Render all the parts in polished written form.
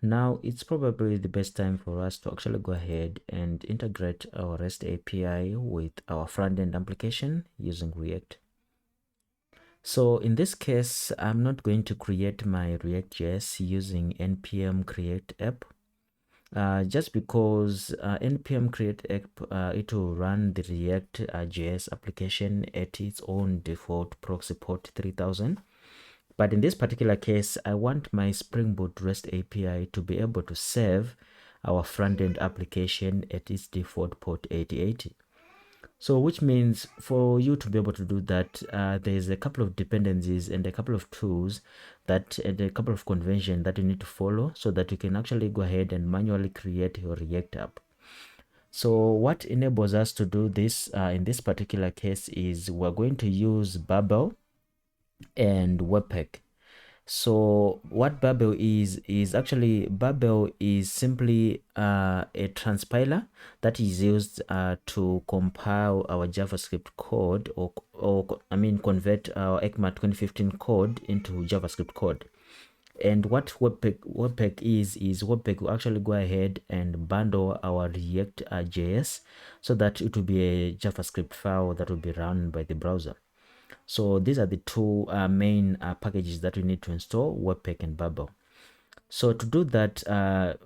Now it's probably the best time for us to actually go ahead and integrate our REST API with our front-end application using React. So in this case, I'm not going to create my ReactJs using npm create app. Just because npm create app, it will run the React.js application at its own default proxy port 3000. But in this particular case, I want my Springboot REST API to be able to serve our front-end application at its default port 8080. So which means for you to be able to do that, there's a couple of dependencies and a couple of tools that and a couple of conventions that you need to follow so that you can actually go ahead and manually create your React app. So what enables us to do this in this particular case is we're going to use Babel and Webpack. So what Babel is actually Babel is simply a transpiler that is used to compile our JavaScript code or convert our ECMA 2015 code into JavaScript code. And what Webpack is Webpack will actually go ahead and bundle our React.js so that it will be a JavaScript file that will be run by the browser. So these are the two main packages that we need to install, Webpack and Babel. So to do that,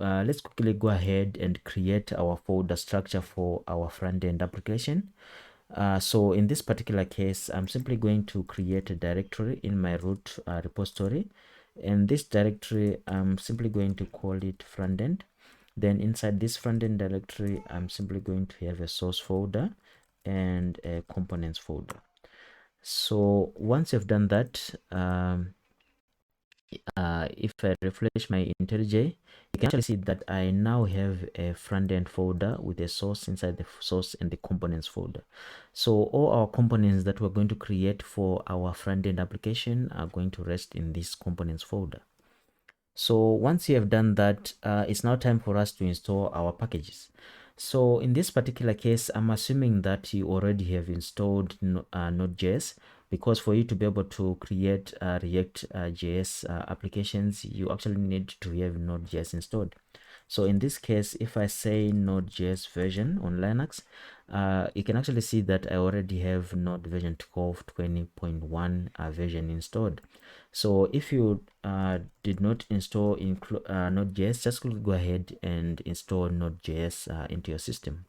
let's quickly go ahead and create our folder structure for our front-end application. So in this particular case, I'm simply going to create a directory in my root repository. And this directory, I'm simply going to call it front-end. Then inside this front-end directory, I'm simply going to have a source folder and a components folder. So once you've done that, if I refresh my INTERGRATE, you can actually see that I now have a front-end folder with a source inside the source and the components folder. So all our components that we're going to create for our front-end application are going to rest in this components folder. So once you have done that, it's now time for us to install our packages. So in this particular case, I'm assuming that you already have installed Node.js, because for you to be able to create React.js applications, you actually need to have Node.js installed. So in this case, if I say Node.js version on Linux, you can actually see that I already have Node version 12.20.1 version installed. So if you did not install Node.js, just go ahead and install Node.js into your system.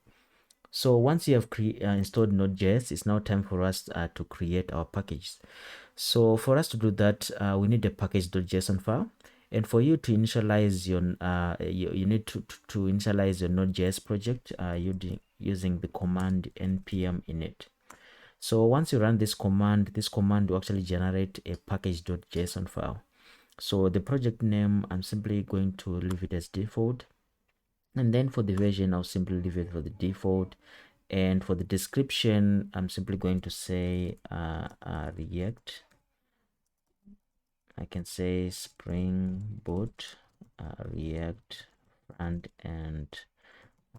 So once you have installed Node.js, it's now time for us to create our packages. So for us to do that, we need a package.json file. And for you to initialize your, you need to initialize your Node.js project using the command npm init. So once you run this command will actually generate a package.json file. So the project name, I'm simply going to leave it as default. And then for the version, I'll simply leave it for the default. And for the description, I'm simply going to say React. I can say Springboot React front end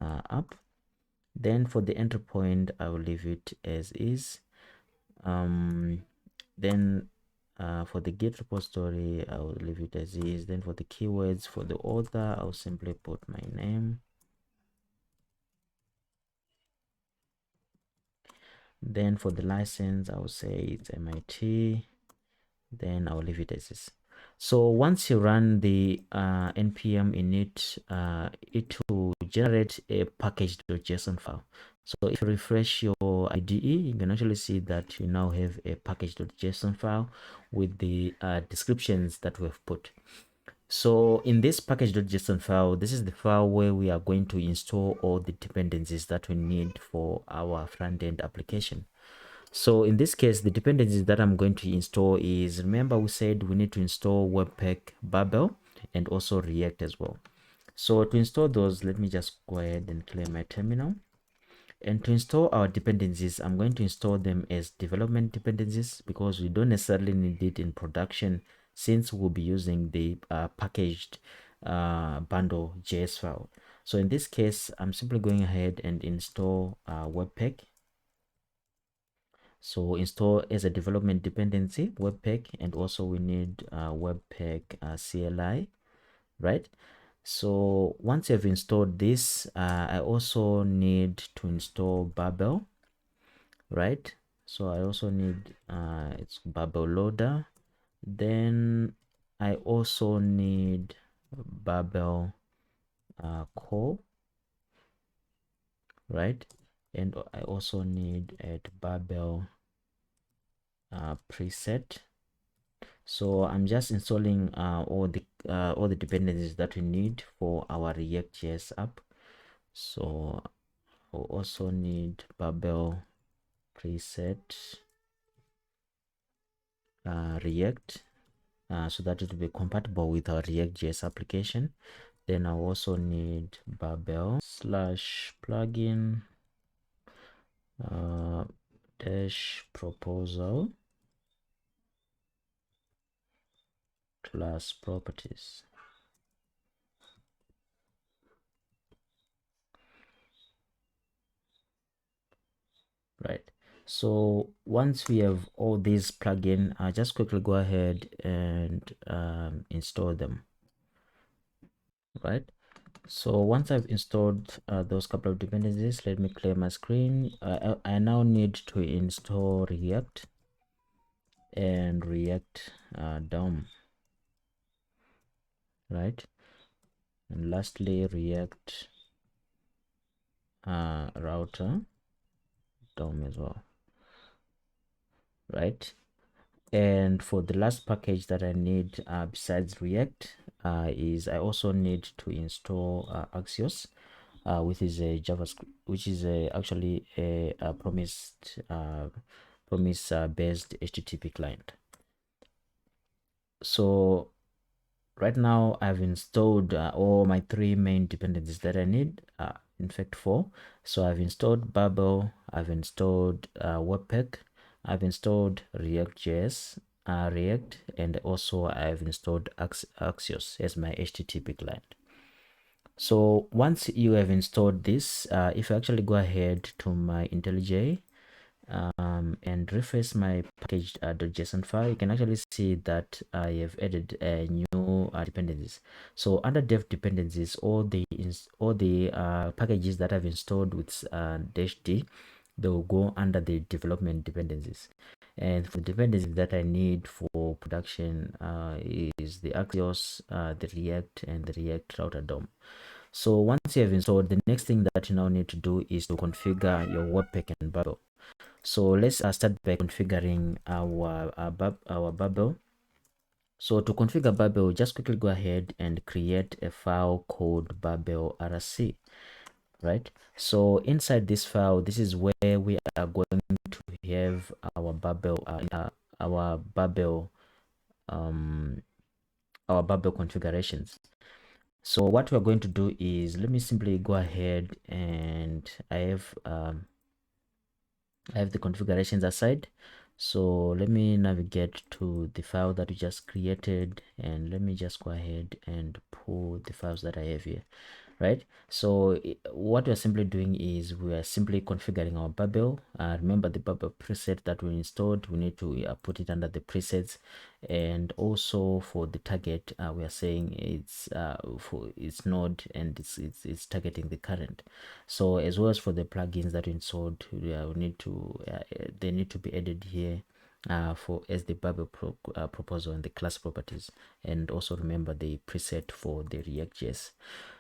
app. Then for the entry point, I will leave it as is. Then for the Git repository, I will leave it as is. Then for the keywords, for the author, I'll simply put my name. Then for the license, I will say it's MIT. Then I'll leave it as is. So once you run the npm init, it will generate a package.json file. So if you refresh your IDE, you can actually see that you now have a package.json file with the descriptions that we've put. So in this package.json file, this is the file where we are going to install all the dependencies that we need for our front-end application. So in this case, the dependencies that I'm going to install is, remember we said we need to install Webpack, Babel, and also React as well. So to install those, let me just go ahead and clear my terminal. And to install our dependencies, I'm going to install them as development dependencies because we don't necessarily need it in production, since we'll be using the packaged bundle JS file. So in this case, I'm simply going ahead and install Webpack. So install as a development dependency Webpack, and also we need Webpack CLI, right? So once you've installed this, I also need to install Babel, right? So I also need it's Babel loader. Then I also need Babel core, right? And I also need a Babel preset. So I'm just installing all the dependencies that we need for our ReactJs app. So I'll also need Babel preset React so that it will be compatible with our ReactJs application. Then I'll also need Babel slash plugin dash proposal class properties. Right. So once we have all these plugin, just quickly go ahead and install them. Right. So once I've installed those couple of dependencies, let me clear my screen. I now need to install React and React DOM, right? And lastly, React router DOM as well, right? And for the last package that I need besides React is I also need to install Axios, which is a JavaScript, which is actually a promise based HTTP client. So right now I've installed all my 3 main dependencies that I need, in fact 4. So I've installed Babel, I've installed Webpack, I've installed ReactJs, React, and also I've installed Axios as my HTTP client. So once you have installed this, if I actually go ahead to my IntelliJ and refresh my package.json file, you can actually see that I have added new dependencies. So under dev dependencies, all the packages that I've installed with -d, they will go under the development dependencies. And for the dependencies that I need for production is the Axios, the React, and the React router DOM. So once you have installed, the next thing that you now need to do is to configure your Webpack and Babel. So let's start by configuring our Babel. So to configure Babel, just quickly go ahead and create a file called Babel RC, right? So inside this file, this is where we are going to have our Babel configurations. So what we're going to do is, let me simply go ahead and I have the configurations aside. So let me navigate to the file that we just created, and let me just go ahead and pull the files that I have here, right? So what we're simply doing is we are simply configuring our Babel. Remember the Babel preset that we installed, we need to put it under the presets. And also for the target, we are saying it's for its node, and it's targeting the current. So as well as for the plugins that we installed, we need to they need to be added here for as the Babel proposal and the class properties, and also remember the preset for the ReactJs.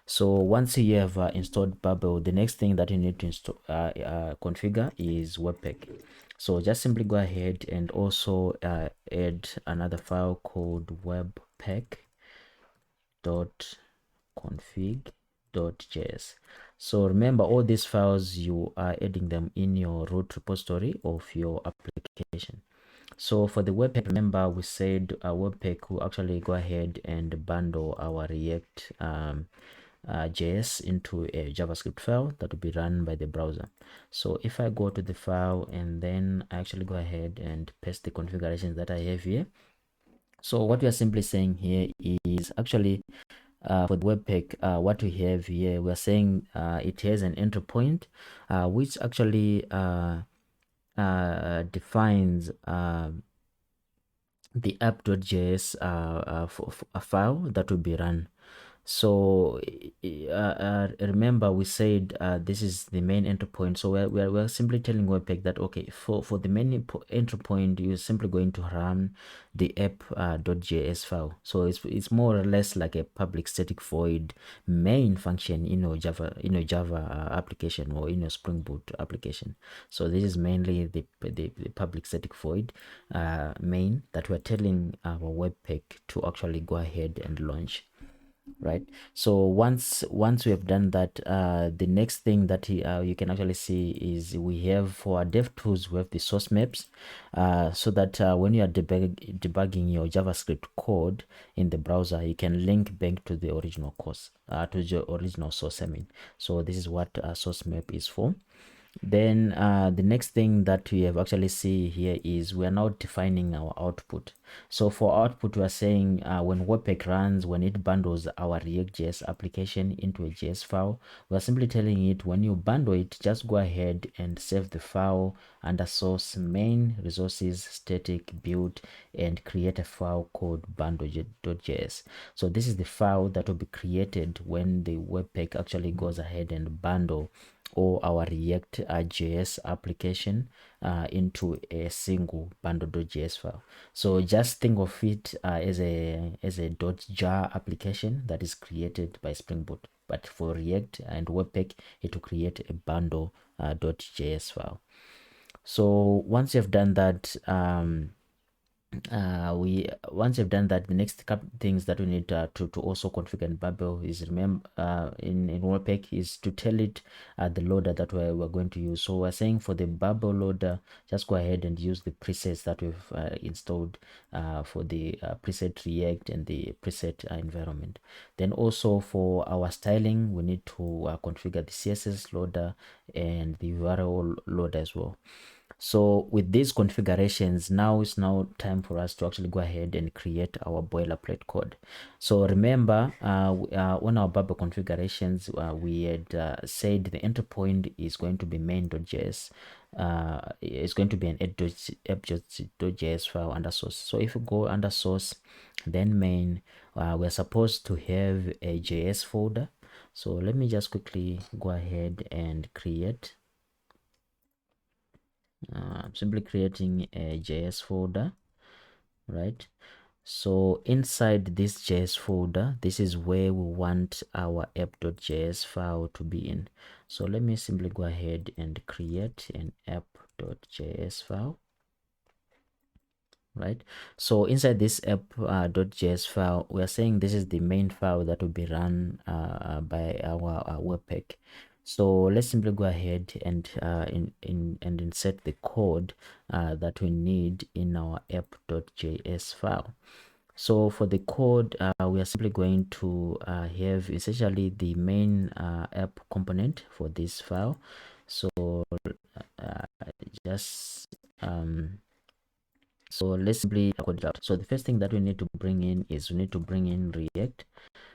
So once you have installed Babel, the next thing that you need to install configure is Webpack. So just simply go ahead and also add another file called webpack.config.js. So remember, all these files, you are adding them in your root repository of your application. So for the Webpack, remember we said Webpack will actually go ahead and bundle our React JS into a JavaScript file that will be run by the browser. So if I go to the file and then I actually go ahead and paste the configurations that I have here. So what we are simply saying here is actually for the Webpack, what we have here, we are saying it has an entry point which actually defines the app.js file that will be run. So remember we said this is the main entry point. So we're simply telling Webpack that, okay, for the main entry point, you're simply going to run the app.js file. So it's more or less like a public static void main function in your Java application or in your Spring Boot application. So this is mainly the public static void main that we're telling our Webpack to actually go ahead and launch. Right, so once we have done that, the next thing that you can actually see is we have, for our dev tools, we have the source maps, so that when you are debugging your JavaScript code in the browser, you can link back to the original course, to the original source. So this is what source map is for. Then the next thing that we have actually see here is we are now defining our output. So for output, we are saying when Webpack runs, when it bundles our ReactJs application into a JS file, we are simply telling it, when you bundle it, just go ahead and save the file under source main resources static build and create a file called bundle.js. So this is the file that will be created when the Webpack actually goes ahead and bundle or our ReactJs application into a single bundle.js file. So just think of it as a .jar application that is created by Springboot. But for React and Webpack, it will create a bundle.js file. So once you've done that, once you've done that, the next couple things that we need to also configure in Babel is, remember, in Webpack, is to tell it the loader that we're going to use. So we're saying for the Babel loader, just go ahead and use the presets that we've installed for the preset React and the preset environment. Then also for our styling, we need to configure the CSS loader and the URL loader as well. So with these configurations, now it's time for us to actually go ahead and create our boilerplate code. So remember, on our Babel configurations, we had said the entry point is going to be main.js. It's going to be an app.js file under source. So if you go under source, then main, we're supposed to have a JS folder. So let me just quickly go ahead and create. I'm simply creating a JS folder, right? So inside this JS folder, this is where we want our app.js file to be in. So let me simply go ahead and create an app.js file. Right, so inside this app.js file, we are saying this is the main file that will be run by our Webpack. So let's simply go ahead and insert the code that we need in our app.js file. So for the code, we are simply going to have essentially the main app component for this file. So just so let's simply code it out. So the first thing that we need to bring in is we need to bring in React,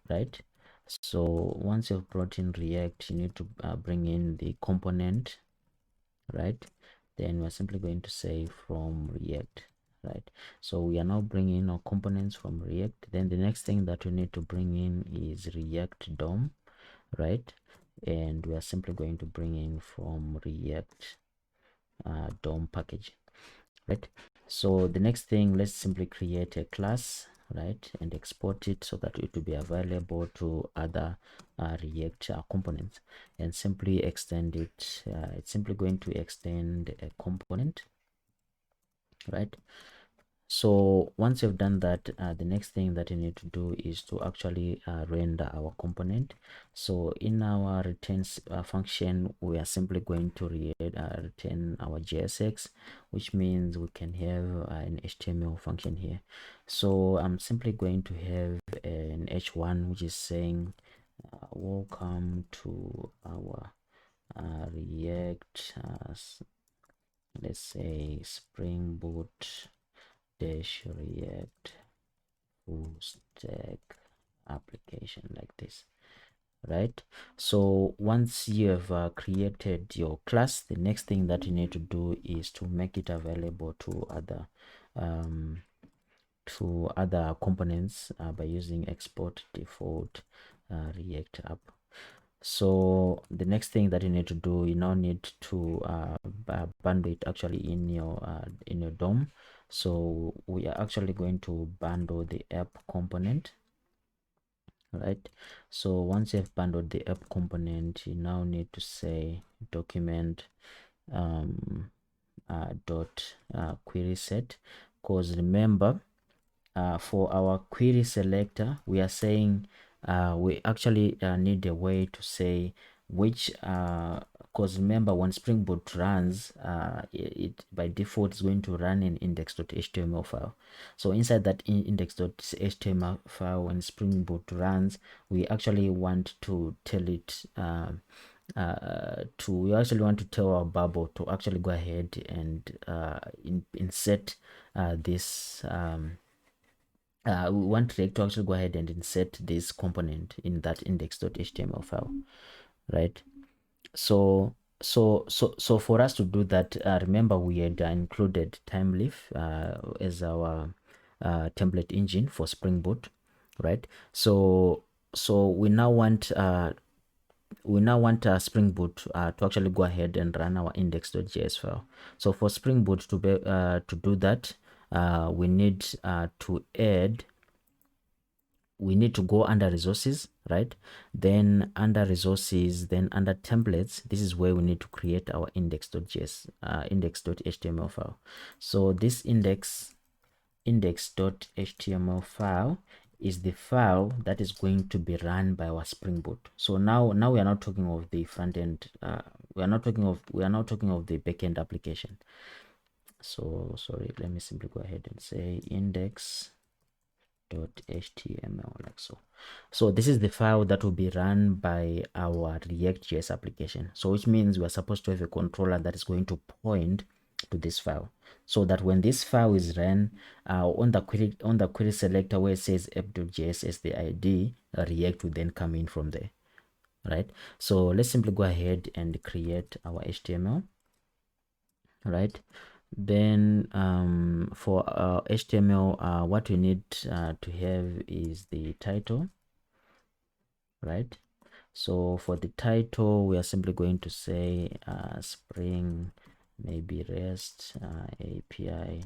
right? So once you've brought in React, you need to bring in the component, right? Then we're simply going to say from React, right? So we are now bringing in our components from React. Then the next thing that we need to bring in is React DOM, right? And we are simply going to bring in from React DOM package, right? So the next thing, let's simply create a class, right, and export it so that it will be available to other React components, and simply extend it. It's simply going to extend a component, right? So once you've done that, the next thing that you need to do is to actually render our component. So in our returns function, we are simply going to return our JSX, which means we can have an HTML function here. So I'm simply going to have an H1, which is saying welcome to our React, let's say Springboot React Fullstack application, like this, right? So once you have created your class, the next thing that you need to do is to make it available to other components by using export default React app. So the next thing that you need to do, you now need to bundle it actually in your DOM. So we are actually going to bundle the app component, right? So once you have bundled the app component, you now need to say document dot query set, because remember, for our query selector, we are saying we actually need a way to say which, because remember, when Spring Boot runs, it by default is going to run an index.html file. So inside that index.html file, when Spring Boot runs, we actually want to tell it we actually want to tell our Babel to actually go ahead and insert this we want React to actually go ahead and insert this component in that index.html file, right? So for us to do that, remember we had included Timeleaf as our template engine for Spring Boot, right? So we now want Spring Boot to actually go ahead and run our index.js file. So for Spring Boot to be to do that, we need to go under resources, right? Then under resources, then under templates, this is where we need to create our index.js index.html file. So this index.html file is the file that is going to be run by our Spring Boot. So now we are not talking of the front end, we are not talking of the backend application. So sorry, let me simply go ahead and say index.html like so. So this is the file that will be run by our ReactJs application. So which means we are supposed to have a controller that is going to point to this file, so that when this file is run on the query selector where it says app.js as the ID, React will then come in from there, right? So let's simply go ahead and create our HTML, right? Then for HTML, what we need to have is the title, right? So for the title, we are simply going to say Spring, maybe REST API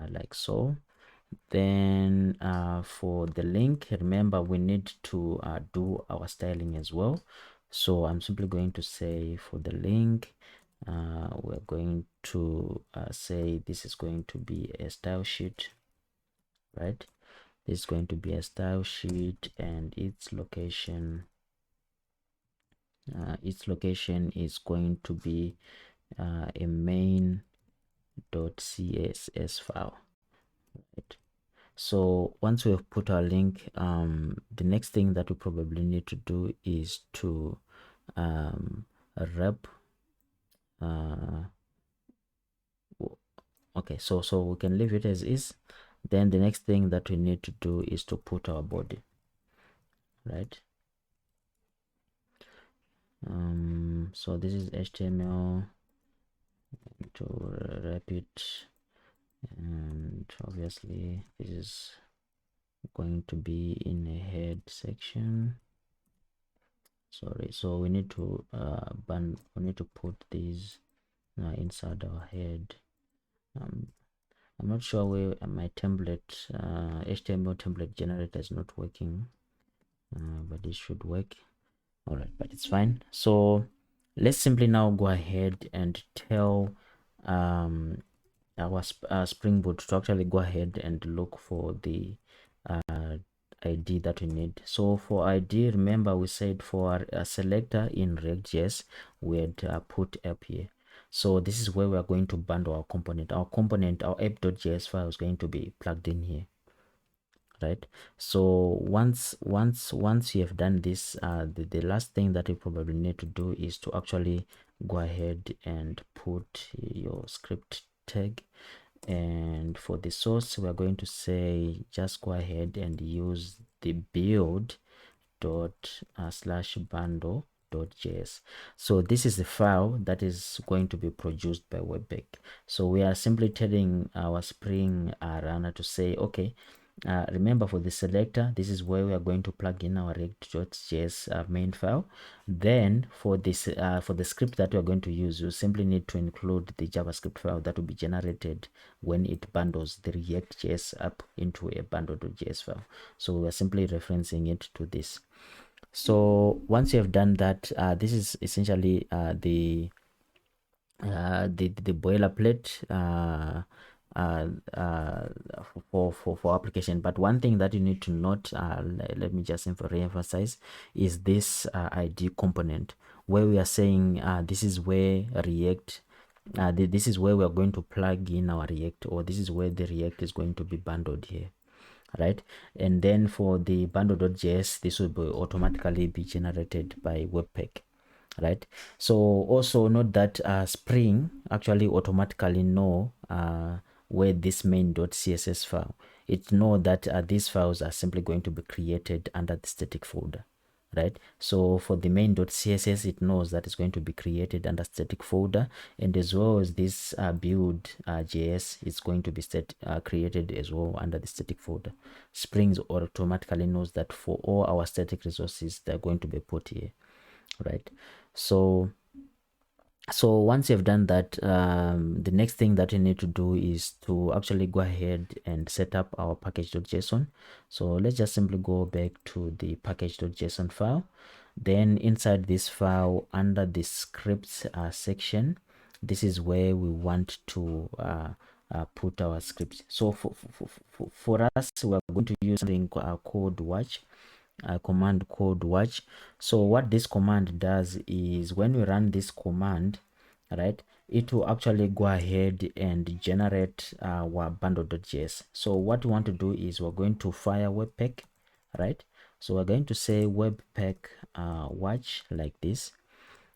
like so. Then for the link, remember we need to do our styling as well. So I'm simply going to say for the link, we're going to say this is going to be a style sheet, right? This is going to be a style sheet, and its location is going to be a main.css file, right? So once we have put our link, the next thing that we probably need to do is to wrap okay, so we can leave it as is. Then the next thing that we need to do is to put our body, right? So this is HTML, to wrap it, and obviously this is going to be in a head section. Sorry, so we need to put these inside our head. I'm not sure where my template HTML template generator is not working, but it should work. All right, but it's fine. So let's simply now go ahead and tell our Spring Boot to actually go ahead and look for the ID that we need. So for ID, remember we said for a selector in ReactJs, we had put app here. So this is where we are going to bundle our component. Our app.js file is going to be plugged in here, right? So once you have done this, the last thing that you probably need to do is to actually go ahead and put your script tag. And for the source, we are going to say just go ahead and use the build dot slash bundle.js. So this is the file that is going to be produced by Webpack. So we are simply telling our Spring runner to say, okay, remember, for the selector, this is where we are going to plug in our react.js main file. Then for this for the script that we are going to use, you simply need to include the JavaScript file that will be generated when it bundles the react.js app into a bundle.js file. So we are simply referencing it to this. So once you have done that, this is essentially the boilerplate for application. But one thing that you need to note, let me just re-emphasize, is this ID component, where we are saying this is where React this is where we are going to plug in our React, or this is where the React is going to be bundled here, right? And then for the bundle.js, this will be automatically be generated by Webpack, right? So also note that Spring actually automatically know where this main.css file, it know that these files are simply going to be created under the static folder, right? So for the main.css, it knows that it's going to be created under static folder, and as well as this build JS is going to be created as well under the static folder. Spring automatically knows that for all our static resources, they're going to be put here, right? So once you've done that, the next thing that you need to do is to actually go ahead and set up our package.json. So let's just simply go back to the package.json file. Then inside this file, under the scripts section, this is where we want to put our scripts. So for us, we're going to use something called watch. Command called watch. So what this command does is, when we run this command, right, it will actually go ahead and generate our bundle.js. So what we want to do is, we're going to fire Webpack, right? So we're going to say Webpack watch like this,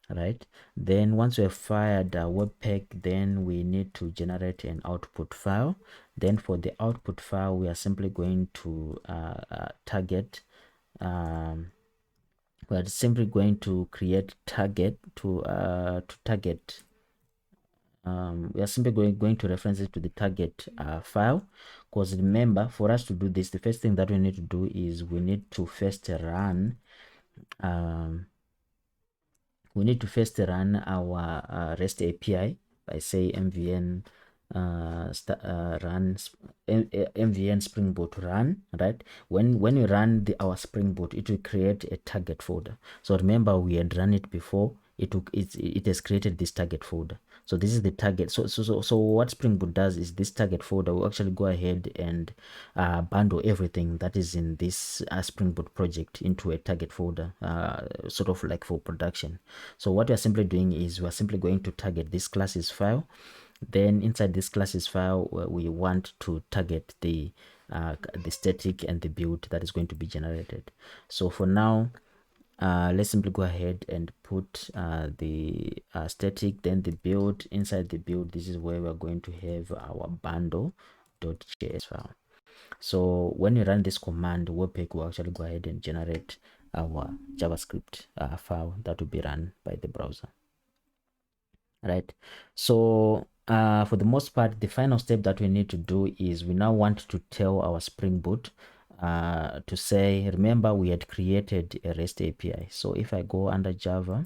right? Then once we have fired Webpack, then we need to generate an output file. Then for the output file, we are simply going to target we're simply going to create target to target. We are simply going to reference it to the target file, because remember, for us to do this, the first thing that we need to do is we need to first run our REST API by say mvn run mvn Springboot run, right? When you run our Springboot, it will create a target folder. So remember, we had run it before, it has created this target folder. So this is the target. So what Springboot does is, this target folder will actually go ahead and bundle everything that is in this Springboot project into a target folder, sort of like for production. So what we are simply doing is, we are simply going to target this classes file. Then inside this classes file, we want to target the static and the build that is going to be generated. So for now, let's simply go ahead and put the static, then the build. Inside the build, this is where we're going to have our bundle.js file. So when you run this command, Webpack will actually go ahead and generate our JavaScript file that will be run by the browser, right? So for the most part, the final step that we need to do is, we now want to tell our Springboot to say, remember, we had created a REST API. So if I go under Java,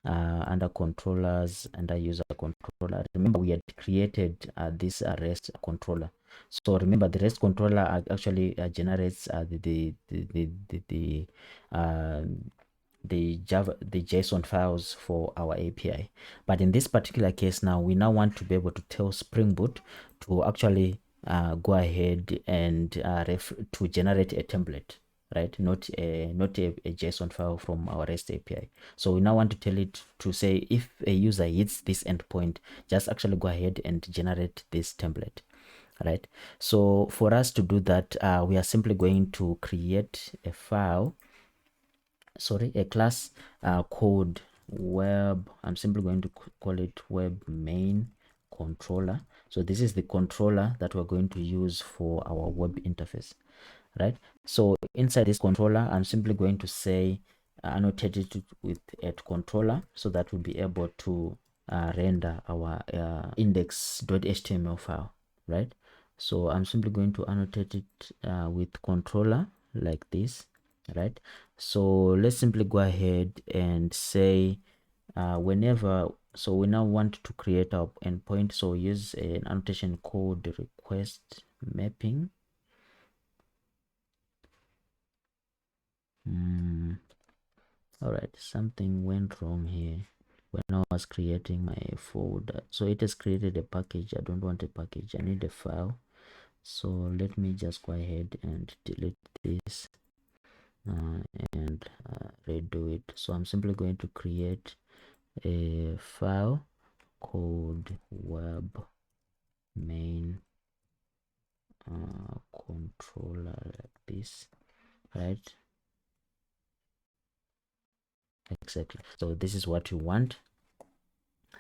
under controllers, under user controller, remember we had created this REST controller. So remember, the REST controller actually generates the JSON files for our API. But in this particular case, now we want to be able to tell Springboot to actually go ahead and to generate a template, right? Not a JSON file from our REST API. So we now want to tell it to say, if a user hits this endpoint, just actually go ahead and generate this template, right? So for us to do that, we are simply going to create a class called web. I'm simply going to call it web main controller. So this is the controller that we're going to use for our web interface, right? So inside this controller, I'm simply going to say annotate it with @controller, so that we'll be able to render our index.html file, right? So I'm simply going to annotate it with controller like this, right? So let's simply go ahead and say whenever, so we now want to create our endpoint, so use an annotation called request mapping. All right, something went wrong here when I was creating my folder. So it has created a package. I don't want a package, I need a file. So let me just go ahead and delete this and redo it. So I'm simply going to create a file called web main controller like this, right? Exactly. So this is what you want,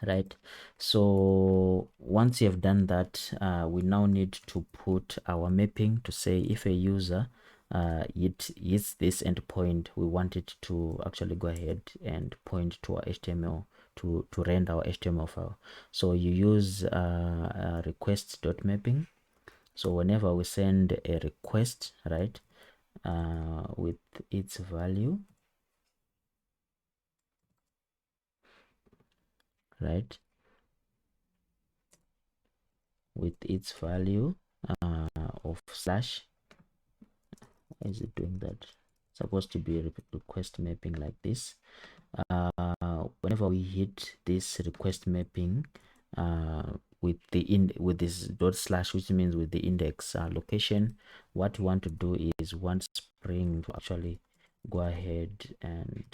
right? So once you have done that, we now need to put our mapping to say if a user it hits this endpoint, we want it to actually go ahead and point to our HTML to render our HTML file. So you use request.mapping. So whenever we send a request, right, with its value, right, with its value of slash, why is it doing that? It's supposed to be request mapping like this. Whenever we hit this request mapping with this dot slash, which means with the index location, what we want to do is want Spring to actually go ahead and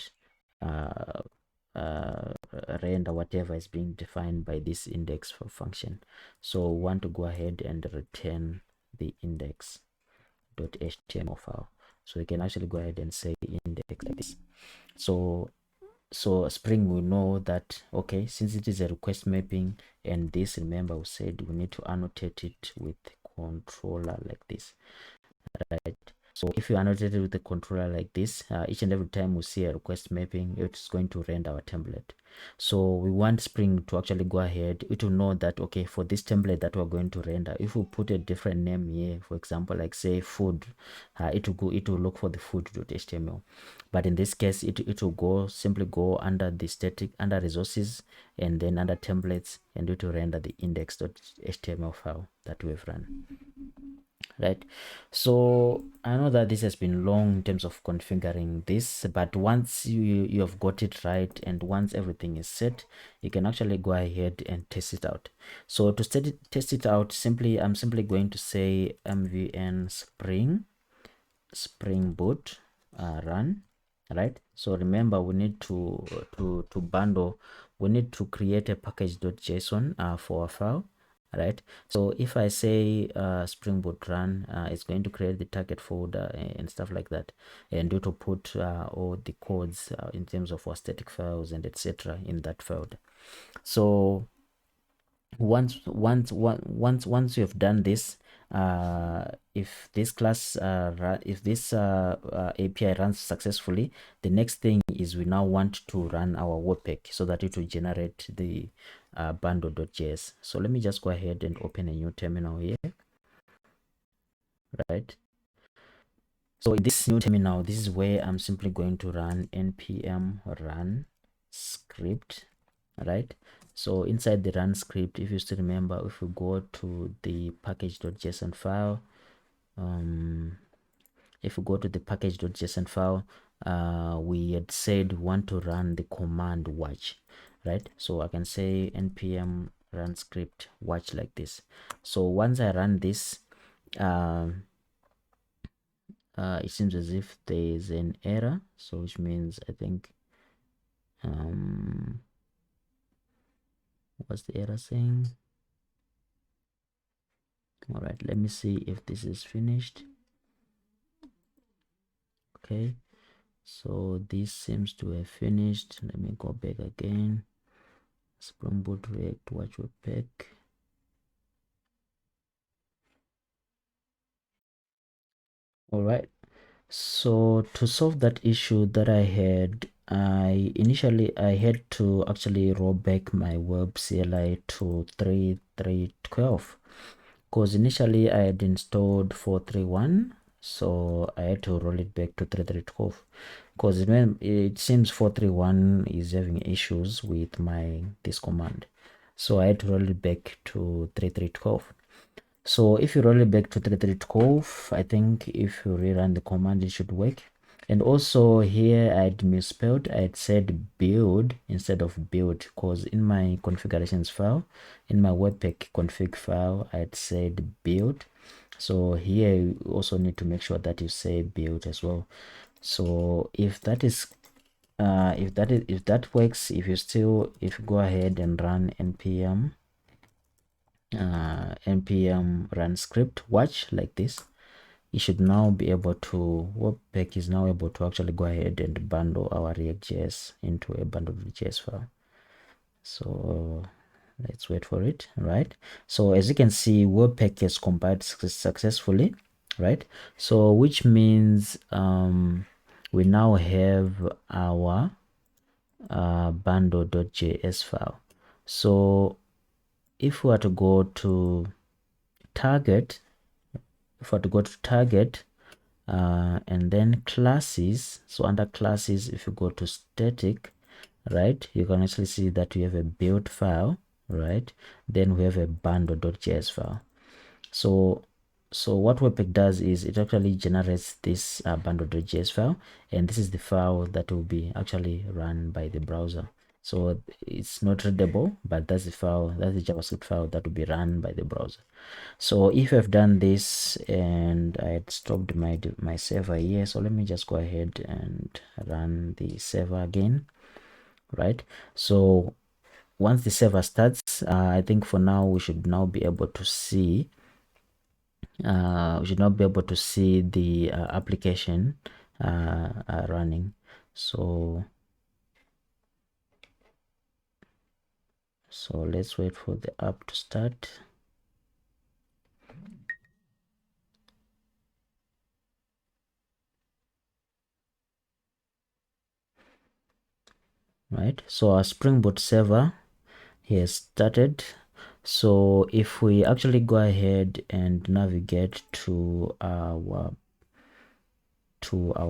render whatever is being defined by this index for function. So we want to go ahead and return the index.html file. So you can actually go ahead and say index like this. So Spring will know that, okay, since it is a request mapping, and this, remember we said we need to annotate it with controller like this, right? So if you annotate it with the controller like this, each and every time we see a request mapping, it's going to render our template. So we want Spring to actually go ahead, it will know that, okay, for this template that we're going to render, if we put a different name here, for example, like say food, it will look for the food.html. But in this case, it will simply go under the static, under resources, and then under templates, and it will render the index.html file that we've run. Right, so I know that this has been long in terms of configuring this, but once you have got it right, and once everything is set, you can actually go ahead and test it out. So to test it out, I'm simply going to say mvn springboot run, right? So remember, we need to bundle, we need to create a package.json for a file, right? So if I say springboot run, it's going to create the target folder and stuff like that, and it will put all the codes in terms of our static files and etc. in that folder. So once you have done this, if this class if this API runs successfully, the next thing is we now want to run our Webpack so that it will generate the bundle.js. So let me just go ahead and open a new terminal here, right? So in this new terminal, this is where I'm simply going to run npm run script, right? So inside the run script, if you still remember, if we go to the package.json file, if we go to the package.json file, we had said we want to run the command watch, right? So I can say npm run script watch like this. So once I run this, it seems as if there is an error, so which means I think what's the error saying? All right, let me see if this is finished. Okay, so this seems to have finished. Let me go back again. Springboot React Watch Webpack. All right, so to solve that issue that I had, I had to actually roll back my web CLI to 3.3.12. because initially I had installed 4.3.1, so I had to roll it back to 3.3.12 because it seems 4.3.1 is having issues with this command, so I had to roll it back to 3.3.12. So if you roll it back to 3.3.12, I think if you rerun the command, it should work. And also here I had misspelled, I had said build instead of build, because in my configurations file, in my Webpack config file, I had said build. So here you also need to make sure that you say build as well. So if that is if that works, if you go ahead and run npm run script, watch like this, you should now be able to, Webpack is now able to actually go ahead and bundle our ReactJs into a bundled JS file. So let's wait for it, right? So as you can see, Webpack has compiled successfully, right? So which means we now have our bundle.js file. So if we were to go to target, and then classes, so under classes, if you go to static, right, you can actually see that we have a build file, right? Then we have a bundle.js file. So what Webpack does is it actually generates this bundle.js file, and this is the file that will be actually run by the browser. So it's not readable, but that's the file, that's the JavaScript file that will be run by the browser. So if I've done this and I had stopped my server here, so let me just go ahead and run the server again, right? So once the server starts, I think for now we should now be able to see the application running. So let's wait for the app to start. Right, so our Springboot server has started. So if we actually go ahead and navigate to our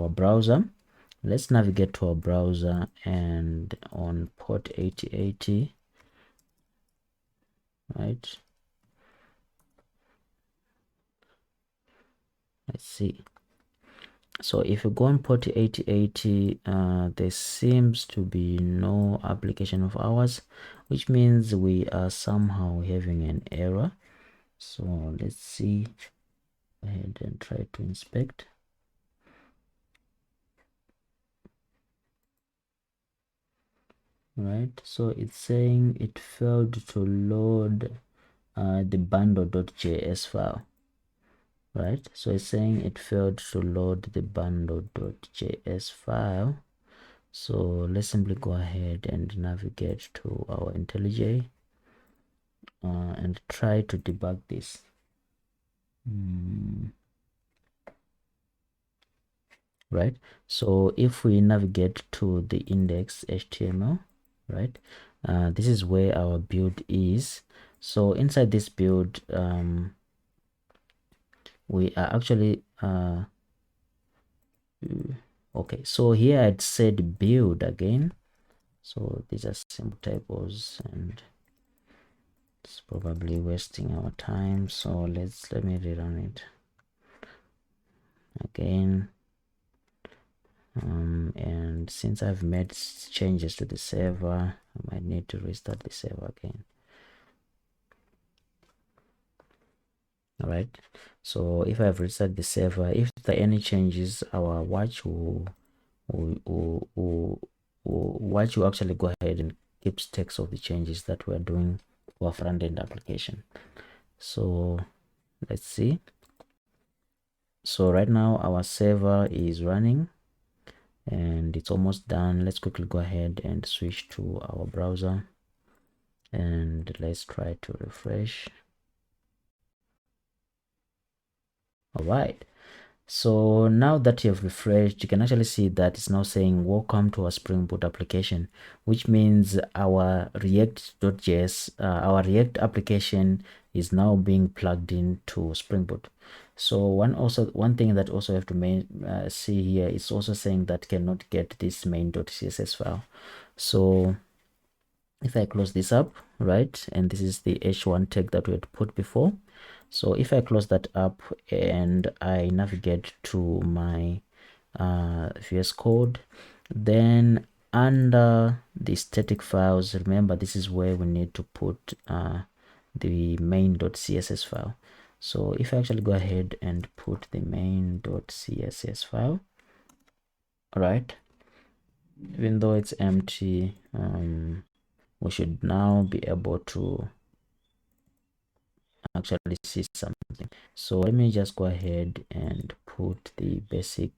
browser, let's navigate to our browser, and on port 8080, right, let's see. So if you go on port 8080, there seems to be no application of ours, which means we are somehow having an error. So let's see, go ahead and try to inspect. Right, so it's saying it failed to load the bundle.js file, right? So it's saying it failed to load the bundle.js file. So let's simply go ahead and navigate to our IntelliJ and try to debug this. Right, so if we navigate to the index.html, right, this is where our build is. So inside this build, we are actually okay, so here I'd said build again, so these are simple typos and it's probably wasting our time. So let me rerun it again. And since I've made changes to the server, I might need to restart the server again. All right, so if I've restarted the server, if there are any changes, our watch will actually go ahead and keep stacks of the changes that we're doing for our front-end application. So let's see. So right now our server is running and it's almost done. Let's quickly go ahead and switch to our browser and let's try to refresh. All right, so now that you have refreshed, you can actually see that it's now saying welcome to our Springboot application, which means our React.js, our React application is now being plugged into Springboot. So one thing that also have to see here is also saying that cannot get this main.css file. So if I close this up, right, and this is the h1 tag that we had put before. So if I close that up and I navigate to my VS Code, then under the static files, remember this is where we need to put the main.css file. So if I actually go ahead and put the main.css file, all right, even though it's empty, we should now be able to actually see something. So let me just go ahead and put the basic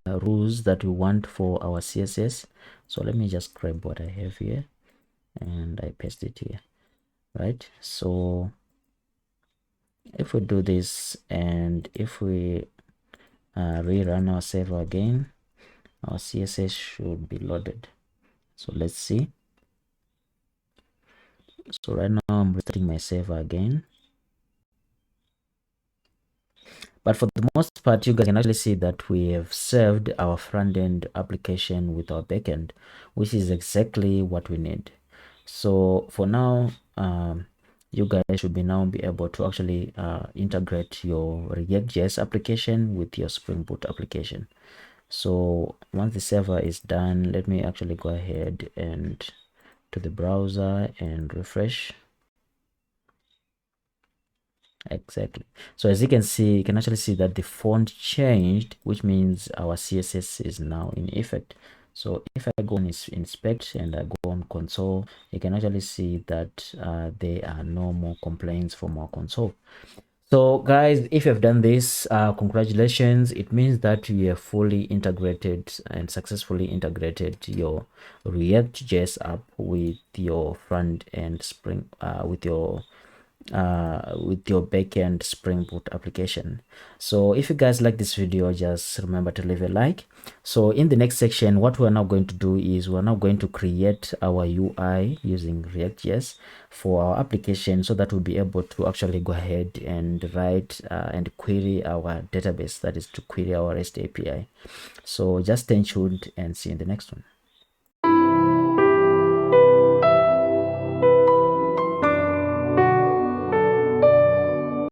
rules that we want for our CSS. So let me just grab what I have here and I paste it here, right? So if we do this and if we rerun our server again, our CSS should be loaded. So let's see. So right now I'm restarting my server again. But for the most part, you guys can actually see that we have served our front-end application with our backend, which is exactly what we need. So for now, you guys should now be able to actually integrate your ReactJs application with your Springboot application. So once the server is done, let me actually go ahead and to the browser and refresh. Exactly. So as you can see, you can actually see that the font changed, which means our CSS is now in effect. So if I go on inspect and I go on console, you can actually see that there are no more complaints from our console. So guys, if you've done this, congratulations. It means that you have fully integrated and successfully integrated your ReactJs app with your front end with your backend Springboot application. So if you guys like this video, just remember to leave a like. So in the next section, what we're now going to do is we're now going to create our UI using ReactJs for our application, so that we'll be able to actually go ahead and write and query our database, that is to query our REST API. So just stay tuned and see you in the next one.